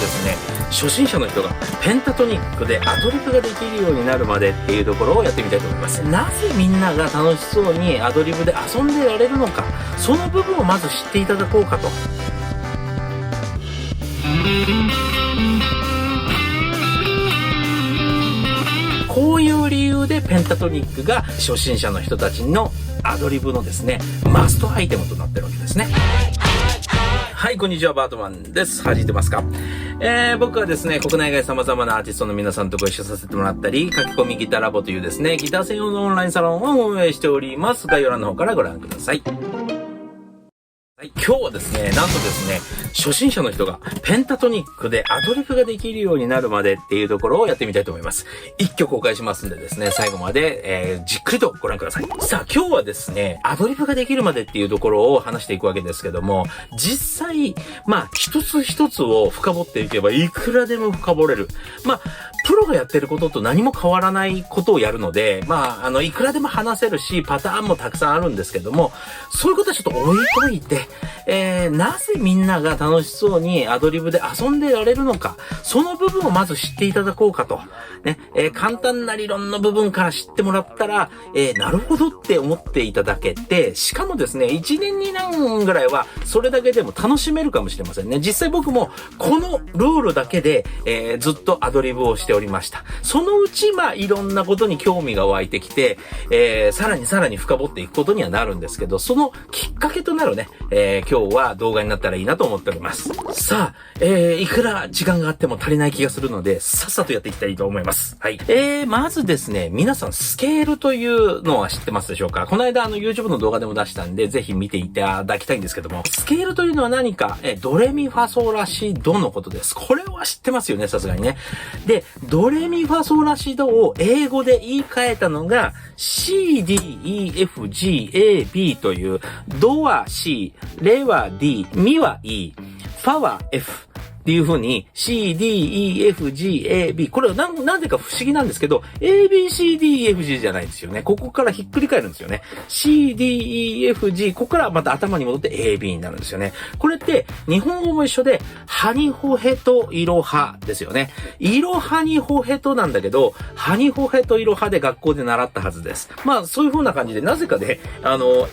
ですね、初心者の人がペンタトニックでアドリブができるようになるまでっていうところをやってみたいと思います。なぜみんなが楽しそうにアドリブで遊んでられるのか、その部分をまず知っていただこうかと。こういう理由でペンタトニックが初心者の人たちのアドリブのですね、マストアイテムとなってるわけですね。はい、こんにちは、バートマンです。弾いてますか？僕はですね、国内外様々なアーティストの皆さんとご一緒させてもらったり、書き込みギターラボというですね、ギター専用のオンラインサロンを運営しております。概要欄の方からご覧ください。はい、今日はですね、なんとですね、初心者の人がペンタトニックでアドリブができるようになるまでっていうところをやってみたいと思います。一挙公開しますんでですね、最後まで、じっくりとご覧ください。さあ、今日はですね、アドリブができるまでっていうところを話していくわけですけども、実際、一つ一つを深掘っていけばいくらでも深掘れる。プロがやってることと何も変わらないことをやるので、いくらでも話せるし、パターンもたくさんあるんですけども、そういうことはちょっと置いといて、なぜみんなが楽しそうにアドリブで遊んでられるのか、その部分をまず知っていただこうかと。ね、簡単な理論の部分から知ってもらったら、なるほどって思っていただけて、しかもですね、1年2年ぐらいはそれだけでも楽しめるかもしれませんね。実際僕もこのルールだけで、ずっとアドリブをしておりました。そのうちいろんなことに興味が湧いてきて、さらに深掘っていくことにはなるんですけど、そのきっかけとなるね、今日は動画になったらいいなと思っております。さあ、いくら時間があっても足りない気がするので、さっさとやっていきたいと思います。はい。まずですね、皆さんスケールというのは知ってますでしょうか？この間YouTube の動画でも出したんで、ぜひ見ていただきたいんですけども、スケールというのは何か、ドレミファソラシドのことです。これは知ってますよね、さすがにね。で、ドレミファソラシドを英語で言い換えたのが C, D, E, F, G, A, B という、ドは C、レは D、ミは E、ファは F。っていう風に C, D, E, F, G, A, B これはなんでか不思議なんですけど A, B, C, D, E, F, G じゃないんですよね。ここからひっくり返るんですよね。C, D, E, F, G ここからまた頭に戻って A, B になるんですよね。これって日本語も一緒でハニホヘとイロハですよね。イロハニホヘとなんだけどハニホヘとイロハで学校で習ったはずです。そういう風な感じでなぜかで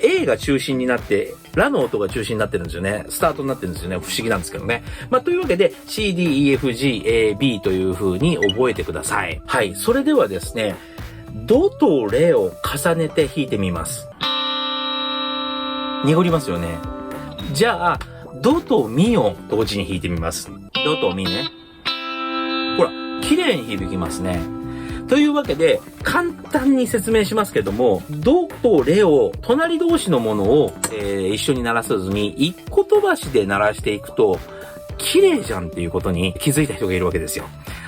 A が中心になってラの音が中心になってるんですよね。スタートになってるんですよね。不思議なんですけどね。というわけでC, D, E, F, G, A, B という風に覚えてください。はい。それではですね、ドとレを重ねて弾いてみます。濁りますよね。じゃあ、ドとミを同時に弾いてみます。ドとミね。ほら、綺麗に響きますね。というわけで、簡単に説明しますけども、ドとレを、隣同士のものを、一緒に鳴らさずに、一個飛ばしで鳴らしていくと、綺麗じゃんっていうことに気づいた人がいるわけですよ。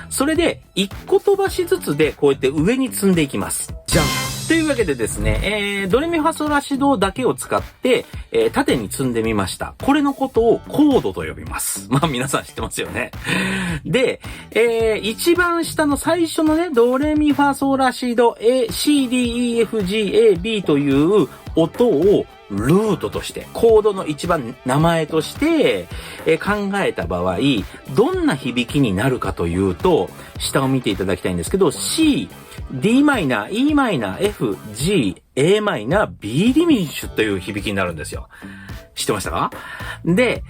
それで、一個飛ばしずつでこうやって上に積んでいきます。じゃんというわけでですね、ドレミファソラシドだけを使って、縦に積んでみました。これのことをコードと呼びます。皆さん知ってますよね。で、一番下の最初のね、ドレミファソラシド、C, D, E, F, G, A, B という音をルートとして、コードの一番名前として、考えた場合、どんな響きになるかというと、下を見ていただきたいんですけど、C、D マイナー、E マイナー、F、G、A マイナー、B ディミニッシュという響きになるんですよ。知ってましたか？で、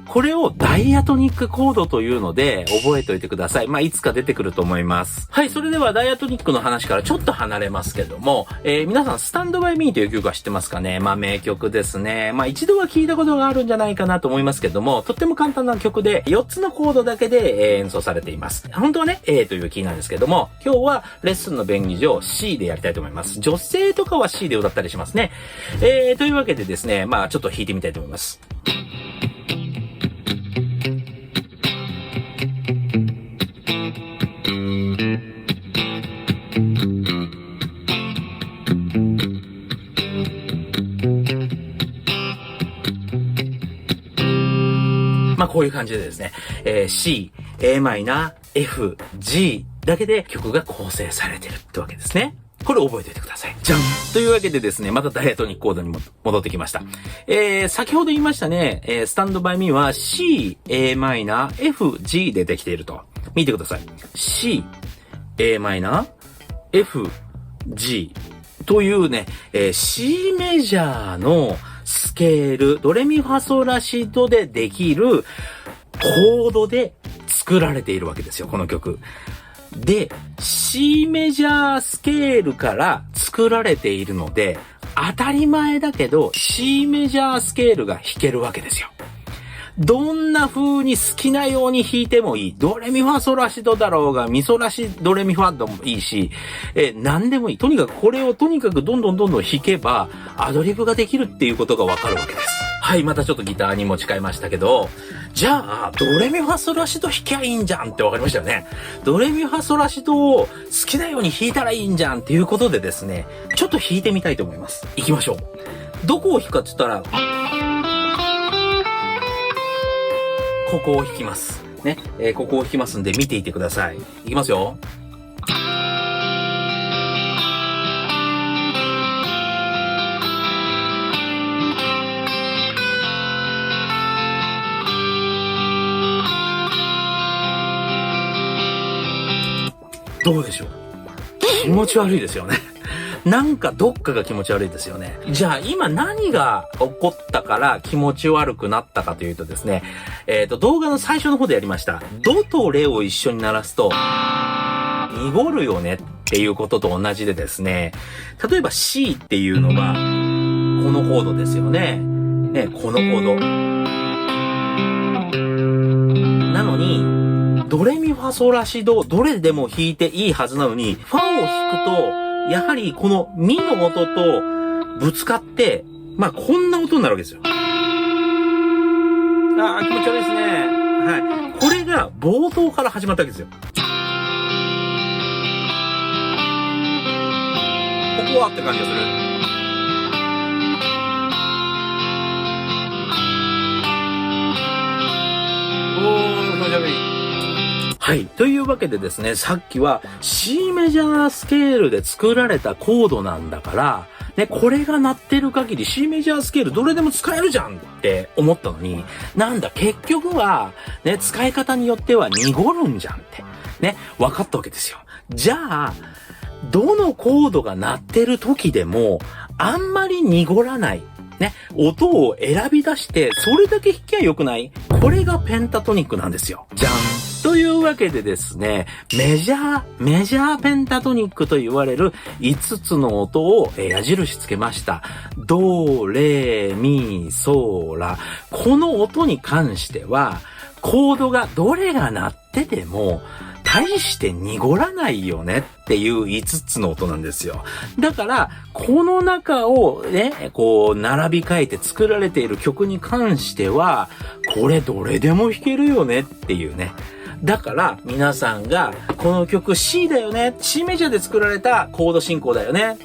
これをダイアトニックコードというので覚えておいてください。いつか出てくると思います。はい、それではダイアトニックの話からちょっと離れますけども、皆さんスタンドバイミーという曲は知ってますかね？名曲ですね。一度は聞いたことがあるんじゃないかなと思いますけども、とっても簡単な曲で4つのコードだけで演奏されています。本当はね、A というキーなんですけども、今日はレッスンの便宜上 C でやりたいと思います。女性とかは C で歌ったりしますね。というわけでですね、ちょっと弾いてみたいと思います。こういう感じでですね、C、A マイナー、F、G だけで曲が構成されてるってわけですね。これ覚えておいてください。じゃんというわけでですね、またダイアトニックコードにも戻ってきました。先ほど言いましたね、スタンドバイミーは C、A マイナー、F、G でできていると。見てください。C、A マイナー、F、G というね、C メジャーのスケール、ドレミファソラシドでできるコードで作られているわけですよ、この曲。で、C メジャースケールから作られているので、当たり前だけど C メジャースケールが弾けるわけですよ。どんな風に好きなように弾いてもいい。ドレミファソラシドだろうが、ミソラシドレミファでもいいし、何でもいい。とにかくこれをどんどん弾けば、アドリブができるっていうことがわかるわけです。はい、またちょっとギターに持ち替えましたけど、じゃあ、ドレミファソラシド弾きゃいいんじゃんってわかりましたよね。ドレミファソラシドを好きなように弾いたらいいんじゃんっていうことでですね、ちょっと弾いてみたいと思います。行きましょう。どこを弾くかって言ったら、ここを弾きます。ね。ここを弾きますんで見ていてください。いきますよ。どうでしょう？気持ち悪いですよね。なんかどっかが気持ち悪いですよね。じゃあ今何が起こったから気持ち悪くなったかというとですね、動画の最初の方でやりました。ドとレを一緒に鳴らすと、濁るよねっていうことと同じでですね、例えば C っていうのが、このコードですよね。ね、このコード。なのに、ドレミファソラシド、どれでも弾いていいはずなのに、ファを弾くと、やはりこのミの音とぶつかって、まあこんな音になるわけですよ。気持ち悪いですね。はい。これが冒頭から始まったわけですよ。ここはって感じがする。気持ち悪い。はい。というわけでですね、さっきは C メジャースケールで作られたコードなんだから、ね、これが鳴ってる限り C メジャースケールどれでも使えるじゃんって思ったのに、なんだ、結局は、ね、使い方によっては濁るんじゃんって、ね、分かったわけですよ。じゃあ、どのコードが鳴ってる時でも、あんまり濁らない。ね、音を選び出して、それだけ弾きゃよくない？これがペンタトニックなんですよ。じゃん。というわけでですね、メジャーペンタトニックと言われる5つの音を矢印つけました。ド、レ、ミ、ソ、ラ。この音に関しては、コードがどれが鳴ってても、大して濁らないよねっていう5つの音なんですよ。だから、この中をね、こう、並び替えて作られている曲に関しては、これどれでも弾けるよねっていうね。だから、皆さんが、この曲 C だよね。C メジャーで作られたコード進行だよね。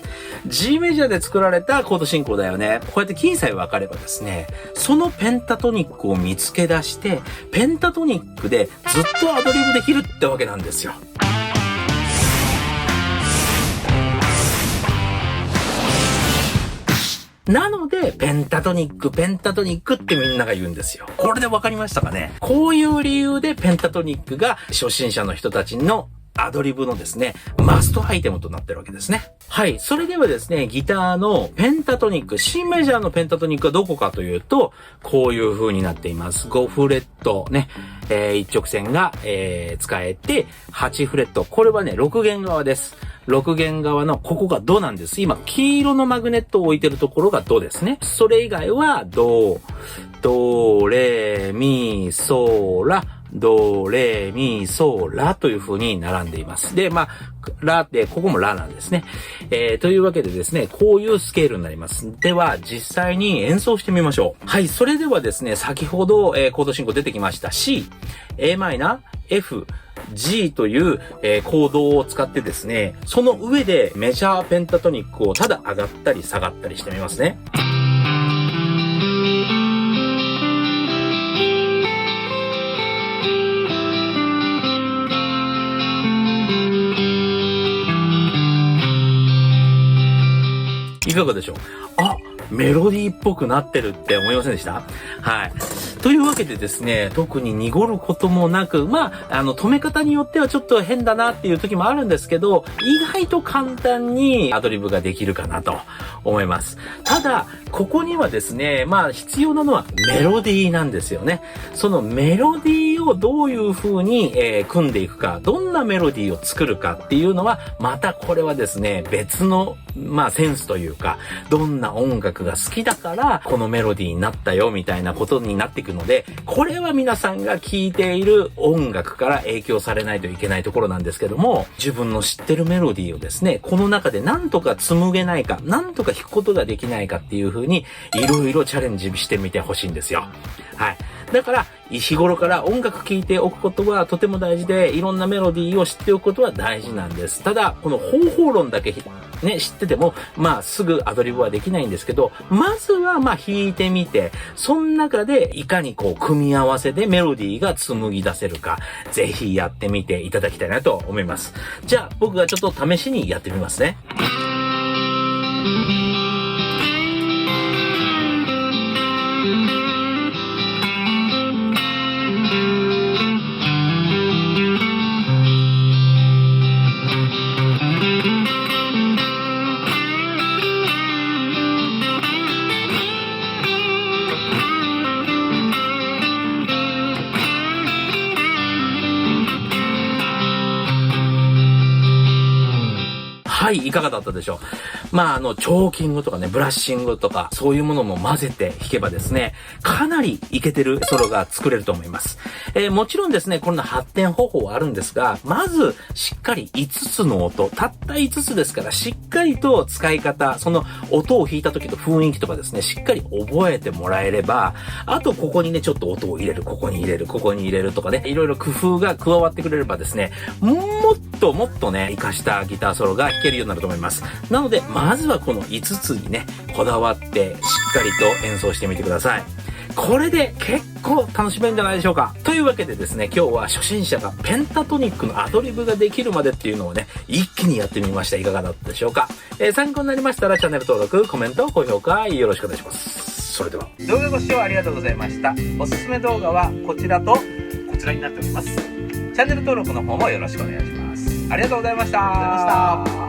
G メジャーで作られたコード進行だよね。こうやってキーさえ分かればですね、そのペンタトニックを見つけ出して、ペンタトニックでずっとアドリブできるってわけなんですよ。なので、ペンタトニックってみんなが言うんですよ。これで分かりましたかね？こういう理由でペンタトニックが初心者の人たちのアドリブのですね、マストアイテムとなってるわけですね。はい。それではですね、ギターのペンタトニック、C メジャーのペンタトニックはどこかというと、こういう風になっています。5フレットね、一直線が、使えて、8フレット。これはね、6弦側です。6弦側のここがドなんです。今、黄色のマグネットを置いてるところがドですね。それ以外はド、レ、ミ、ソ、ラ、ド、レ、ミ、ソ、ラという風に並んでいます。で、まあ、ラって、ここもラなんですね。というわけでですね、こういうスケールになります。では、実際に演奏してみましょう。はい、それではですね、先ほど、コード進行出てきました C、A マイナー、F、G という、コードを使ってですね、その上でメジャーペンタトニックをただ上がったり下がったりしてみますね。かがでしょう？あ、メロディーっぽくなってるって思いませんでした？はい。というわけでですね、特に濁ることもなく、止め方によってはちょっと変だなっていう時もあるんですけど、意外と簡単にアドリブができるかなと思います。ただ、ここにはですね、必要なのはメロディーなんですよね。そのメロディーをどういう風に、組んでいくか、どんなメロディーを作るかっていうのは、またこれはですね、別の、センスというか、どんな音楽が好きだから、このメロディーになったよ、みたいなことになっていくので、これは皆さんが聴いている音楽から影響されないといけないところなんですけども、自分の知ってるメロディーをですね、この中で何とか紡げないか、何とか弾くことができないかっていう風に、いろいろチャレンジしてみてほしいんですよ。はい。だから、日頃から音楽聴いておくことはとても大事で、いろんなメロディーを知っておくことは大事なんです。ただ、この方法論だけね、知ってても、すぐアドリブはできないんですけど、まずは弾いてみて、その中でいかに組み合わせでメロディーが紡ぎ出せるか、ぜひやってみていただきたいなと思います。じゃあ、僕がちょっと試しにやってみますね。はい、いかがだったでしょう？チョーキングとかね、ブラッシングとか、そういうものも混ぜて弾けばですね、かなりイケてるソロが作れると思います。もちろんですね、こんな発展方法はあるんですが、まず、しっかり5つの音、たった5つですから、しっかりと使い方、その音を弾いた時の雰囲気とかですね、しっかり覚えてもらえれば、あとここにね、ちょっと音を入れる、ここに入れる、ここに入れるとかね、いろいろ工夫が加わってくれればですね、もっとね、活かしたギターソロが弾けるようになると思います。なので、まずはこの5つにね、こだわってしっかりと演奏してみてください。これで結構楽しめるんじゃないでしょうか。というわけでですね、今日は初心者がペンタトニックのアドリブができるまでっていうのをね、一気にやってみました。いかがだったでしょうか。参考になりましたらチャンネル登録、コメント、高評価よろしくお願いします。それでは。動画ご視聴ありがとうございました。おすすめ動画はこちらとこちらになっております。チャンネル登録の方もよろしくお願いします。ありがとうございました。